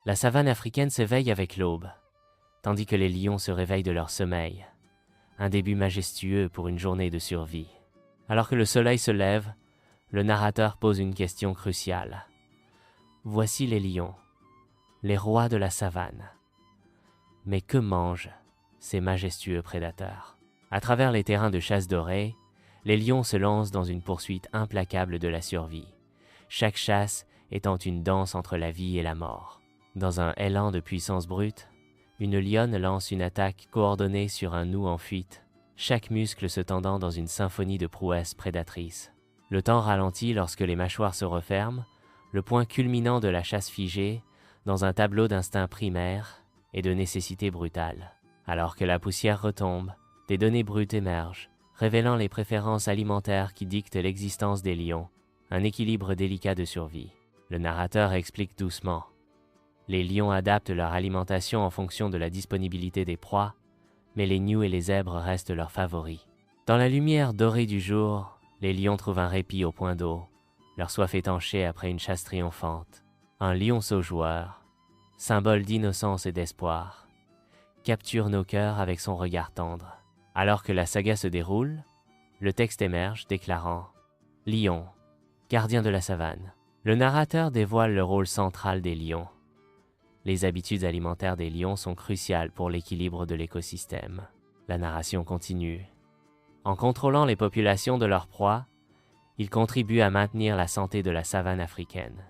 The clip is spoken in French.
La savane africaine s'éveille avec l'aube, tandis que les lions se réveillent de leur sommeil. Un début majestueux pour une journée de survie. Alors que le soleil se lève, le narrateur pose une question cruciale. Voici les lions, les rois de la savane. Mais que mangent ces majestueux prédateurs? À travers les terrains de chasse dorés, les lions se lancent dans une poursuite implacable de la survie. Chaque chasse étant une danse entre la vie et la mort. Dans un élan de puissance brute, une lionne lance une attaque coordonnée sur un loup en fuite, chaque muscle se tendant dans une symphonie de prouesses prédatrices. Le temps ralentit lorsque les mâchoires se referment, le point culminant de la chasse figée, dans un tableau d'instinct primaire et de nécessité brutale. Alors que la poussière retombe, des données brutes émergent, révélant les préférences alimentaires qui dictent l'existence des lions, un équilibre délicat de survie. Le narrateur explique doucement. Les lions adaptent leur alimentation en fonction de la disponibilité des proies, mais les gnous et les zèbres restent leurs favoris. Dans la lumière dorée du jour, les lions trouvent un répit au point d'eau, leur soif étanchée après une chasse triomphante. Un lionceau joueur, symbole d'innocence et d'espoir, capture nos cœurs avec son regard tendre. Alors que la saga se déroule, le texte émerge déclarant « Lion, gardien de la savane ». Le narrateur dévoile le rôle central des lions. Les habitudes alimentaires des lions sont cruciales pour l'équilibre de l'écosystème. La narration continue. En contrôlant les populations de leurs proies, ils contribuent à maintenir la santé de la savane africaine.